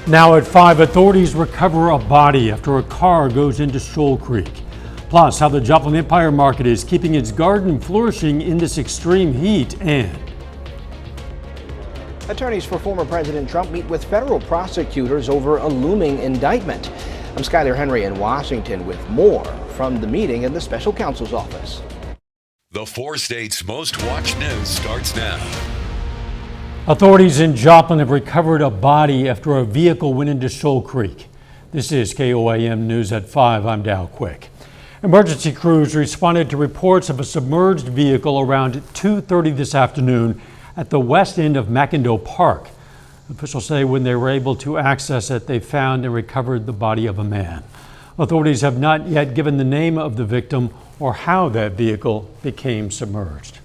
Now at 5, authorities recover a body after a car goes into Shoal Creek. Plus, how the Joplin Empire Market is keeping its garden flourishing in this extreme heat, and attorneys for former President Trump meet with federal prosecutors over a looming indictment. I'm Skyler Henry in Washington with more from the meeting in the special counsel's office. The 4 states' most watched news starts now. Authorities in Joplin have recovered a body after a vehicle went into Shoal Creek. This is KOAM News at 5. I'm Dow Quick. Emergency crews responded to reports of a submerged vehicle around 2:30 this afternoon at the west end of McIndoe Park. Officials say when they were able to access it, they found and recovered the body of a man. Authorities have not yet given the name of the victim or how that vehicle became submerged.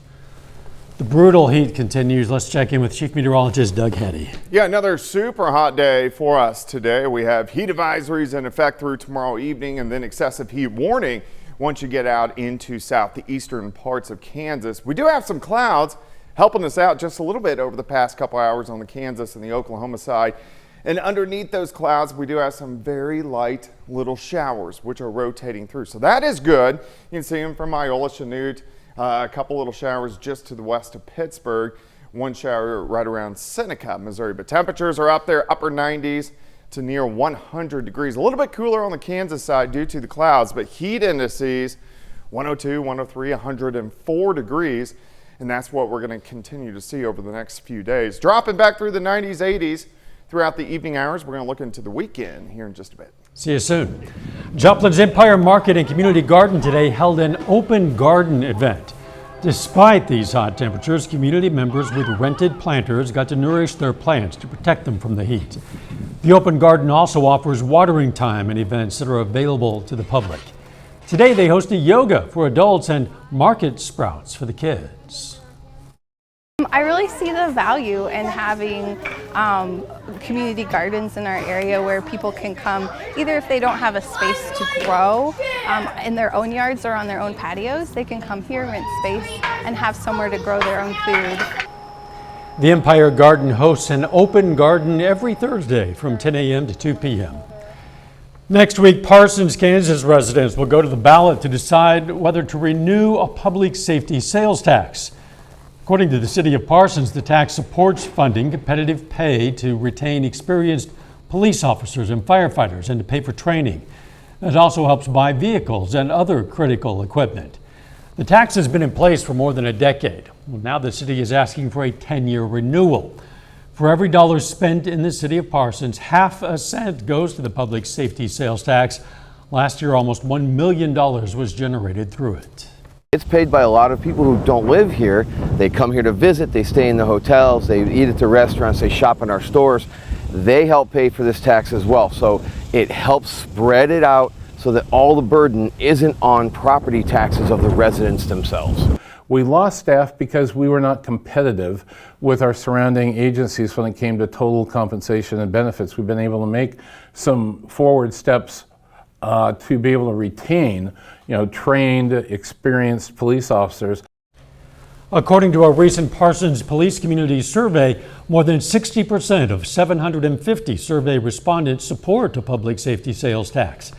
The brutal heat continues. Let's check in with Chief Meteorologist Doug Heddy. Yeah, another super hot day for us today. We have heat advisories in effect through tomorrow evening and then excessive heat warning once you get out into southeastern parts of Kansas. We do have some clouds helping us out just a little bit over the past couple hours on the Kansas and the Oklahoma side. And underneath those clouds, we do have some very light little showers, which are rotating through. So that is good. You can see them from Iola, Chanute. A couple little showers just to the west of Pittsburgh. One shower right around Seneca, Missouri. But temperatures are up there, upper 90s to near 100 degrees. A little bit cooler on the Kansas side due to the clouds, but heat indices 102, 103, 104 degrees. And that's what we're going to continue to see over the next few days. Dropping back through the 90s, 80s throughout the evening hours. We're going to look into the weekend here in just a bit. See you soon. Joplin's Empire Market and Community Garden today held an open garden event. Despite these hot temperatures, community members with rented planters got to nourish their plants to protect them from the heat. The open garden also offers watering time and events that are available to the public. Today they hosted yoga for adults and market sprouts for the kids. I really see the value in having community gardens in our area where people can come, either if they don't have a space to grow in their own yards or on their own patios, they can come here, rent space, and have somewhere to grow their own food. The Empire Garden hosts an open garden every Thursday from 10 a.m. to 2 p.m. Next week, Parsons, Kansas residents will go to the ballot to decide whether to renew a public safety sales tax. According to the city of Parsons, the tax supports funding competitive pay to retain experienced police officers and firefighters and to pay for training. It also helps buy vehicles and other critical equipment. The tax has been in place for more than a decade. Well, now the city is asking for a 10-year renewal. For every dollar spent in the city of Parsons, half a cent goes to the public safety sales tax. Last year, almost $1 million was generated through it. It's paid by a lot of people who don't live here. They come here to visit, they stay in the hotels, they eat at the restaurants, they shop in our stores. They help pay for this tax as well. So it helps spread it out so that all the burden isn't on property taxes of the residents themselves. We lost staff because we were not competitive with our surrounding agencies when it came to total compensation and benefits. We've been able to make some forward steps to be able to retain, trained, experienced police officers. According to a recent Parsons Police Community Survey, more than 60% of 750 survey respondents support a public safety sales tax.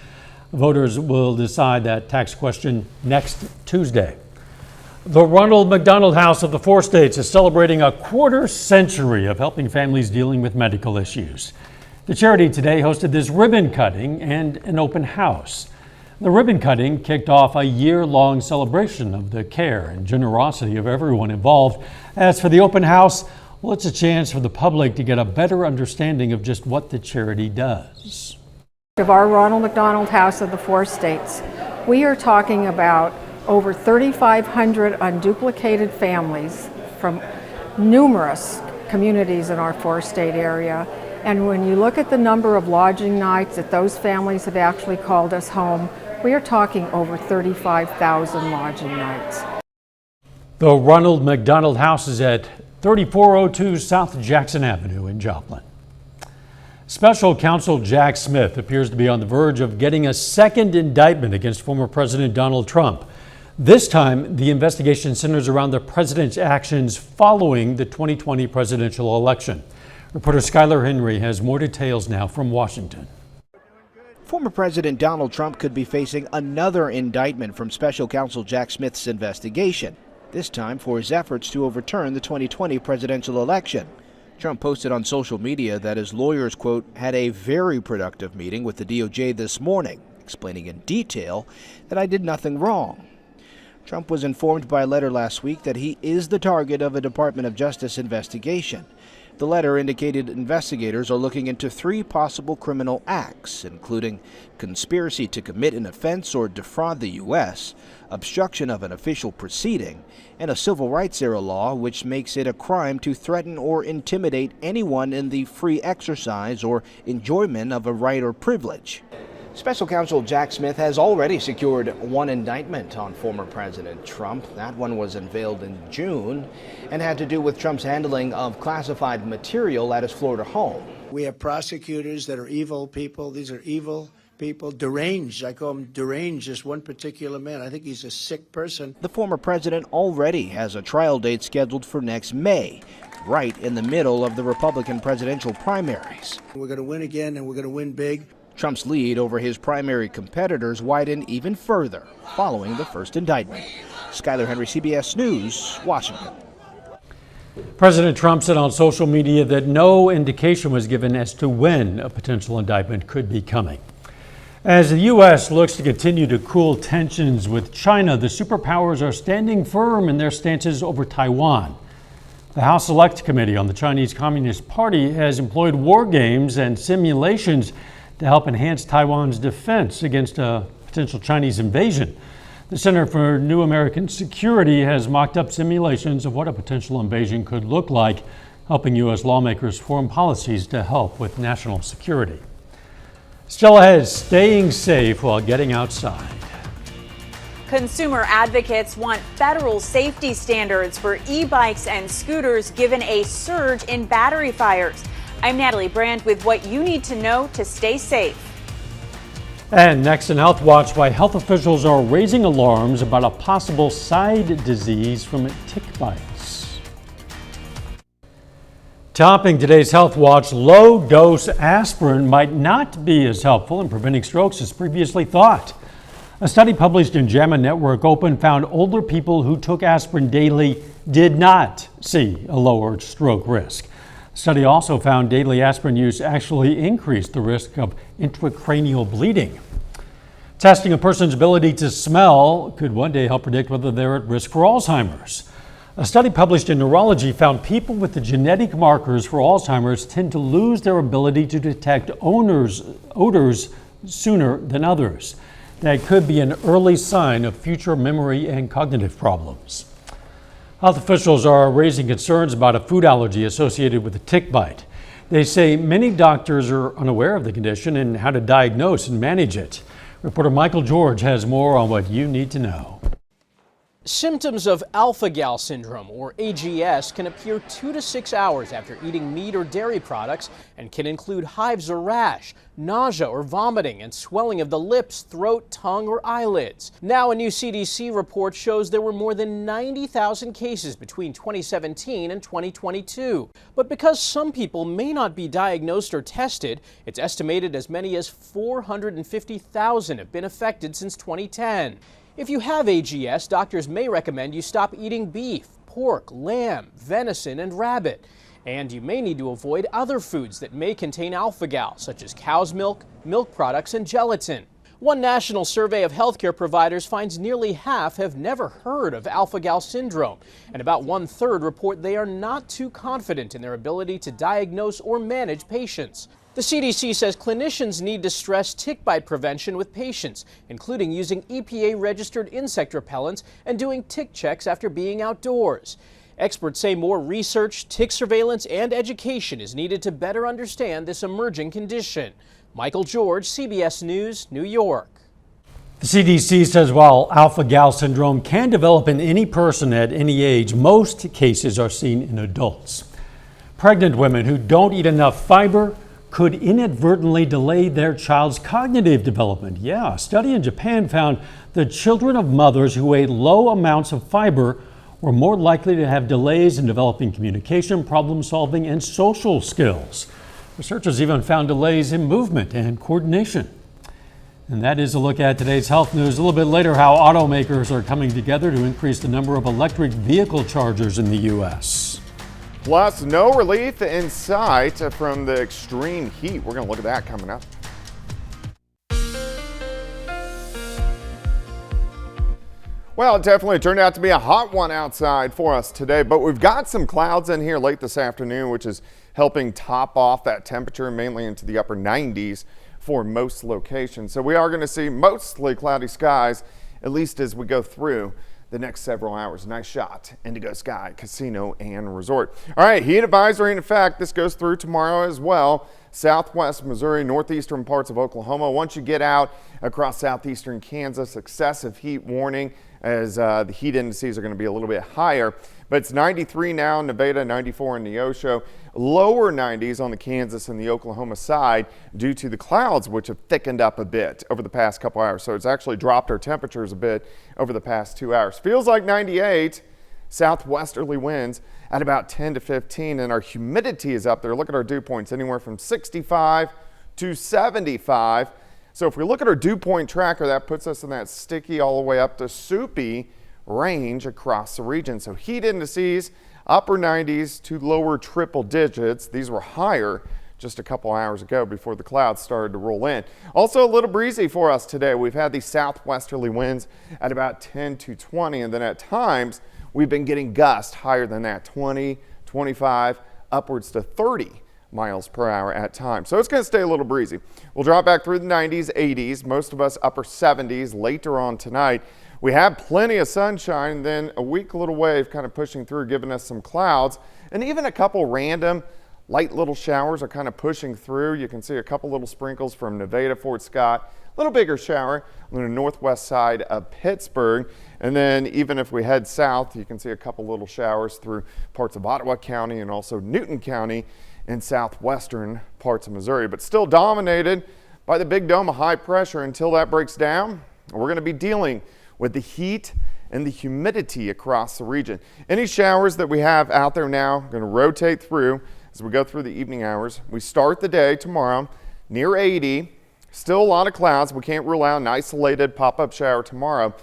Voters will decide that tax question next Tuesday. The Ronald McDonald House of the 4 States is celebrating a quarter century of helping families dealing with medical issues. The charity today hosted this ribbon cutting and an open house. The ribbon cutting kicked off a year-long celebration of the care and generosity of everyone involved. As for the open house, well, it's a chance for the public to get a better understanding of just what the charity does. Of our Ronald McDonald House of the 4 States, we are talking about over 3,500 unduplicated families from numerous communities in our 4-state area. And when you look at the number of lodging nights that those families have actually called us home, we are talking over 35,000 lodging nights. The Ronald McDonald House is at 3402 South Jackson Avenue in Joplin. Special Counsel Jack Smith appears to be on the verge of getting a second indictment against former President Donald Trump. This time, the investigation centers around the president's actions following the 2020 presidential election. Reporter Skylar Henry has more details now from Washington. Former President Donald Trump could be facing another indictment from special counsel Jack Smith's investigation, this time for his efforts to overturn the 2020 presidential election. Trump posted on social media that his lawyers, quote, had a very productive meeting with the DOJ this morning, explaining in detail that I did nothing wrong. Trump was informed by a letter last week that he is the target of a Department of Justice investigation. The letter indicated investigators are looking into 3 possible criminal acts, including conspiracy to commit an offense or defraud the U.S., obstruction of an official proceeding, and a civil rights era law which makes it a crime to threaten or intimidate anyone in the free exercise or enjoyment of a right or privilege. Special counsel Jack Smith has already secured 1 indictment on former President Trump. That one was unveiled in June and had to do with Trump's handling of classified material at his Florida home. We have prosecutors that are evil people. These are evil people, deranged. I call him deranged, just one particular man. I think he's a sick person. The former president already has a trial date scheduled for next May, right in the middle of the Republican presidential primaries. We're going to win again, and we're going to win big. Trump's lead over his primary competitors widened even further following the first indictment. Skylar Henry, CBS News, Washington. President Trump said on social media that no indication was given as to when a potential indictment could be coming. As the U.S. looks to continue to cool tensions with China, the superpowers are standing firm in their stances over Taiwan. The House Select Committee on the Chinese Communist Party has employed war games and simulations to help enhance Taiwan's defense against a potential Chinese invasion. The Center for New American Security has mocked up simulations of what a potential invasion could look like, helping U.S. lawmakers form policies to help with national security. Still ahead, staying safe while getting outside. Consumer advocates want federal safety standards for e-bikes and scooters given a surge in battery fires. I'm Natalie Brand with what you need to know to stay safe. And next in Health Watch, why health officials are raising alarms about a possible side disease from tick bites. Topping today's Health Watch, low-dose aspirin might not be as helpful in preventing strokes as previously thought. A study published in JAMA Network Open found older people who took aspirin daily did not see a lowered stroke risk. The study also found daily aspirin use actually increased the risk of intracranial bleeding. Testing a person's ability to smell could one day help predict whether they're at risk for Alzheimer's. A study published in Neurology found people with the genetic markers for Alzheimer's tend to lose their ability to detect odors sooner than others. That could be an early sign of future memory and cognitive problems. Health officials are raising concerns about a food allergy associated with a tick bite. They say many doctors are unaware of the condition and how to diagnose and manage it. Reporter Michael George has more on what you need to know. Symptoms of alpha-gal syndrome, or AGS, can appear 2 to 6 hours after eating meat or dairy products and can include hives or rash, nausea or vomiting, and swelling of the lips, throat, tongue, or eyelids. Now, a new CDC report shows there were more than 90,000 cases between 2017 and 2022. But because some people may not be diagnosed or tested, it's estimated as many as 450,000 have been affected since 2010. If you have AGS, doctors may recommend you stop eating beef, pork, lamb, venison, and rabbit. And you may need to avoid other foods that may contain alpha-gal, such as cow's milk, milk products, and gelatin. One national survey of healthcare providers finds nearly half have never heard of alpha-gal syndrome, and about 1/3 report they are not too confident in their ability to diagnose or manage patients. The CDC says clinicians need to stress tick bite prevention with patients, including using EPA-registered insect repellents and doing tick checks after being outdoors. Experts say more research, tick surveillance, and education is needed to better understand this emerging condition. Michael George, CBS News, New York. The CDC says while alpha-gal syndrome can develop in any person at any age, most cases are seen in adults. Pregnant women who don't eat enough fiber could inadvertently delay their child's cognitive development. Yeah, a study in Japan found that children of mothers who ate low amounts of fiber were more likely to have delays in developing communication, problem solving, and social skills. Researchers even found delays in movement and coordination. And that is a look at today's health news. A little bit later, how automakers are coming together to increase the number of electric vehicle chargers in the U.S. Plus, no relief in sight from the extreme heat. We're going to look at that coming up. Well, it definitely turned out to be a hot one outside for us today, but we've got some clouds in here late this afternoon, which is helping top off that temperature, mainly into the upper 90s for most locations. So we are going to see mostly cloudy skies, at least as we go through the next several hours. Nice shot, Indigo Sky Casino and Resort. All right, heat advisory in effect. This goes through tomorrow as well. Southwest Missouri, northeastern parts of Oklahoma. Once you get out across southeastern Kansas, excessive heat warning as the heat indices are going to be a little bit higher. But it's 93 now in Nevada, 94 in Neosho. Lower 90s on the Kansas and the Oklahoma side due to the clouds, which have thickened up a bit over the past couple hours. So it's actually dropped our temperatures a bit over the past 2 hours. Feels like 98. Southwesterly winds at about 10 to 15, and our humidity is up there. Look at our dew points, anywhere from 65 to 75. So if we look at our dew point tracker, that puts us in that sticky all the way up to soupy range across the region. So heat indices, upper 90s to lower triple digits. These were higher just a couple hours ago before the clouds started to roll in. Also a little breezy for us today. We've had these southwesterly winds at about 10 to 20, and then at times we've been getting gusts higher than that, 20, 25, upwards to 30 miles per hour at times. So it's going to stay a little breezy. We'll drop back through the 90s, 80s, most of us upper 70s later on tonight. We have plenty of sunshine, then a weak little wave kind of pushing through, giving us some clouds, and even a couple random light little showers are kind of pushing through. You can see a couple little sprinkles from Nevada, Fort Scott, a little bigger shower on the northwest side of Pittsburgh. And then even if we head south, you can see a couple little showers through parts of Ottawa County and also Newton County in southwestern parts of Missouri, but still dominated by the big dome of high pressure. Until that breaks down, we're going to be dealing with the heat and the humidity across the region. Any showers that we have out there now are going to rotate through as we go through the evening hours. We start the day tomorrow near 80. Still a lot of clouds. We can't rule out an isolated pop-up shower tomorrow.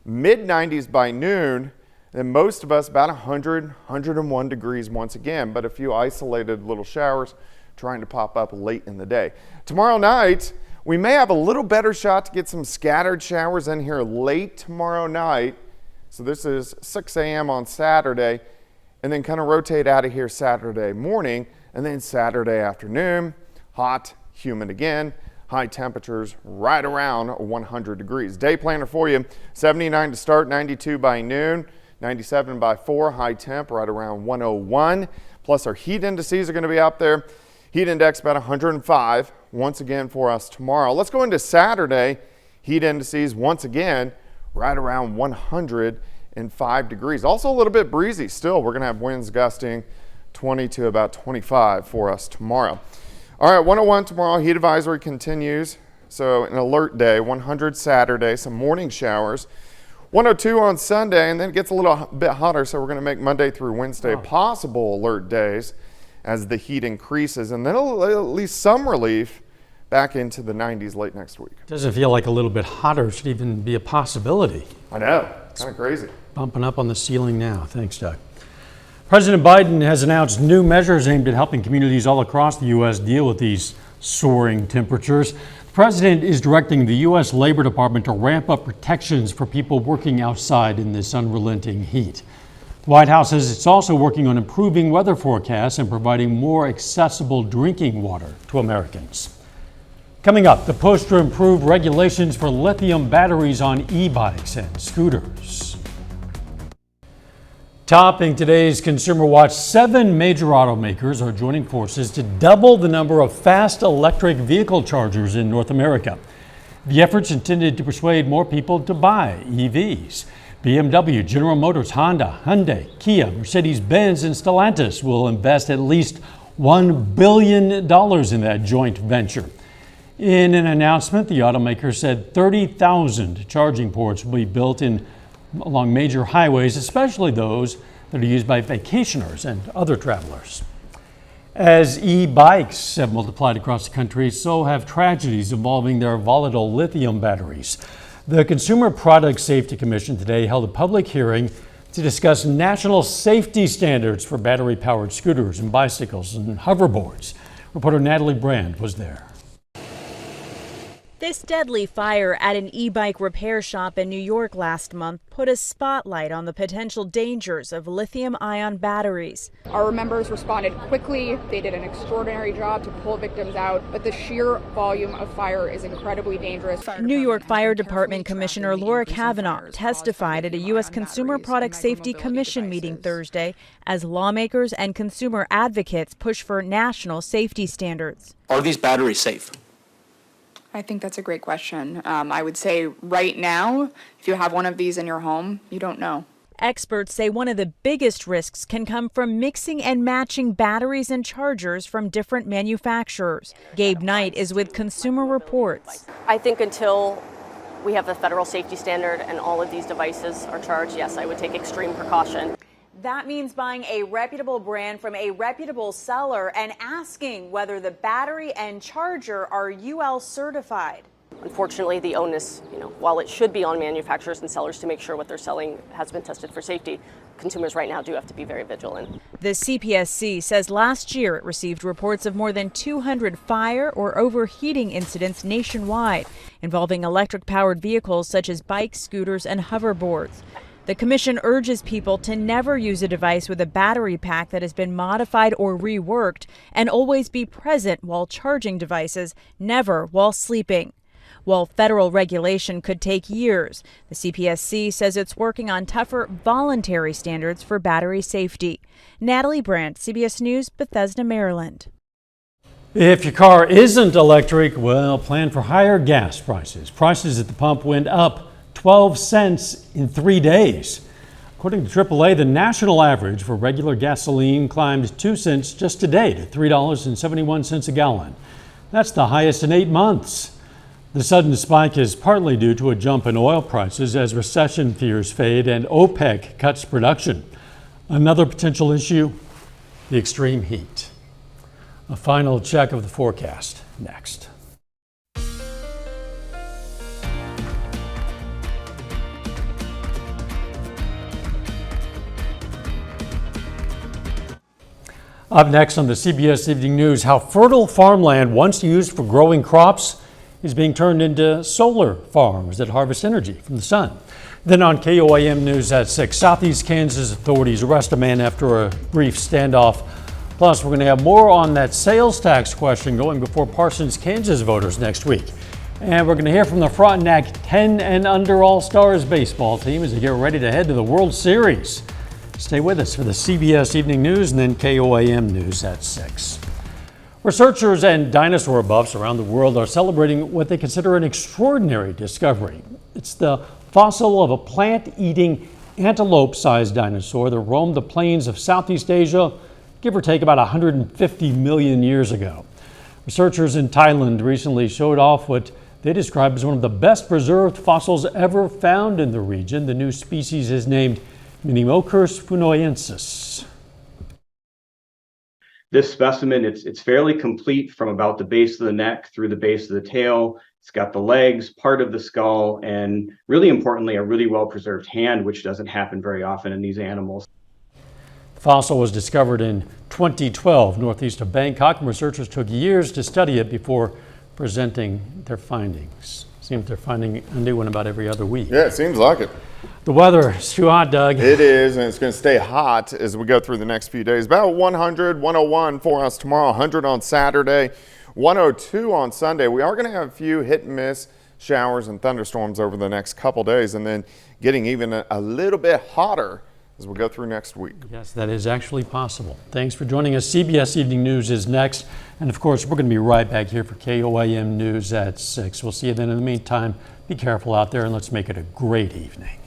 Mid-90s by noon, and most of us about 100, 101 degrees once again, but a few isolated little showers trying to pop up late in the day. Tomorrow night, we may have a little better shot to get some scattered showers in here late tomorrow night. So this is 6 a.m. on Saturday, and then kind of rotate out of here Saturday morning, and then Saturday afternoon, hot, humid again. High temperatures right around 100 degrees. Day planner for you, 79 to start, 92 by noon, 97 by 4, high temp right around 101. Plus our heat indices are going to be up there. Heat index about 105 once again for us tomorrow. Let's go into Saturday. Heat indices once again right around 105 degrees. Also a little bit breezy still. We're going to have winds gusting 20 to about 25 for us tomorrow. All right, 101 tomorrow, heat advisory continues. So an alert day, 100 Saturday, some morning showers. 102 on Sunday, and then it gets a little bit hotter, so we're going to make Monday through Wednesday possible alert days as the heat increases, and then at least some relief back into the 90s late next week. Doesn't feel like a little bit hotter should even be a possibility. I know, kind of crazy. Bumping up on the ceiling now. Thanks, Doug. President Biden has announced new measures aimed at helping communities all across the U.S. deal with these soaring temperatures. The president is directing the U.S. Labor Department to ramp up protections for people working outside in this unrelenting heat. The White House says it's also working on improving weather forecasts and providing more accessible drinking water to Americans. Coming up, the push to improve regulations for lithium batteries on e-bikes and scooters. Topping today's Consumer Watch, 7 major automakers are joining forces to double the number of fast electric vehicle chargers in North America. The effort's intended to persuade more people to buy EVs. BMW, General Motors, Honda, Hyundai, Kia, Mercedes-Benz, and Stellantis will invest at least $1 billion in that joint venture. In an announcement, the automaker said 30,000 charging ports will be built in along major highways, especially those that are used by vacationers and other travelers. As e-bikes have multiplied across the country, so have tragedies involving their volatile lithium batteries. The Consumer Product Safety Commission today held a public hearing to discuss national safety standards for battery-powered scooters and bicycles and hoverboards. Reporter Natalie Brand was there. This deadly fire at an e-bike repair shop in New York last month put a spotlight on the potential dangers of lithium-ion batteries. Our members responded quickly. They did an extraordinary job to pull victims out, but the sheer volume of fire is incredibly dangerous. New York Fire Department Commissioner Laura Kavanaugh testified at a U.S. Consumer Product Safety Commission meeting Thursday as lawmakers and consumer advocates push for national safety standards. Are these batteries safe? I think that's a great question. I would say right now, if you have one of these in your home, you don't know. Experts say one of the biggest risks can come from mixing and matching batteries and chargers from different manufacturers. Gabe Knight is with Consumer Reports. I think until we have the federal safety standard and all of these devices are charged, yes, I would take extreme precaution. That means buying a reputable brand from a reputable seller and asking whether the battery and charger are UL certified. Unfortunately, the onus, while it should be on manufacturers and sellers to make sure what they're selling has been tested for safety, consumers right now do have to be very vigilant. The CPSC says last year it received reports of more than 200 fire or overheating incidents nationwide involving electric-powered vehicles such as bikes, scooters, and hoverboards. The commission urges people to never use a device with a battery pack that has been modified or reworked and always be present while charging devices, never while sleeping. While federal regulation could take years, the CPSC says it's working on tougher voluntary standards for battery safety. Natalie Brandt, CBS News, Bethesda, Maryland. If your car isn't electric, well, plan for higher gas prices. Prices at the pump went up 12 cents in 3 days. According to AAA, the national average for regular gasoline climbed 2 cents just today to $3.71 a gallon. That's the highest in 8 months. The sudden spike is partly due to a jump in oil prices as recession fears fade and OPEC cuts production. Another potential issue, the extreme heat. A final check of the forecast next. Up next on the CBS Evening News, how fertile farmland once used for growing crops is being turned into solar farms that harvest energy from the sun. Then on KOAM News at 6, Southeast Kansas authorities arrest a man after a brief standoff. Plus, we're going to have more on that sales tax question going before Parsons, Kansas voters next week. And we're going to hear from the Frontenac 10 and under All-Stars baseball team as they get ready to head to the World Series. Stay with us for the CBS Evening News and then KOAM News at 6. Researchers and dinosaur buffs around the world are celebrating what they consider an extraordinary discovery. It's the fossil of a plant-eating antelope-sized dinosaur that roamed the plains of Southeast Asia, give or take about 150 million years ago. Researchers in Thailand recently showed off what they describe as one of the best preserved fossils ever found in the region. The new species is named Minimochus funoensis. This specimen, it's fairly complete from about the base of the neck through the base of the tail. It's got the legs, part of the skull, and really importantly, a really well-preserved hand, which doesn't happen very often in these animals. The fossil was discovered in 2012 northeast of Bangkok, and researchers took years to study it before presenting their findings. Seems they're finding a new one about every other week. Yeah, it seems like it. The weather is too hot, Doug. It is, and it's going to stay hot as we go through the next few days. About 100, 101 for us tomorrow, 100 on Saturday, 102 on Sunday. We are going to have a few hit and miss showers and thunderstorms over the next couple days, and then getting even a little bit hotter as we go through next week. Yes, that is actually possible. Thanks for joining us. CBS Evening News is next. And of course, we're going to be right back here for KOAM News at 6. We'll see you then. In the meantime, be careful out there and let's make it a great evening.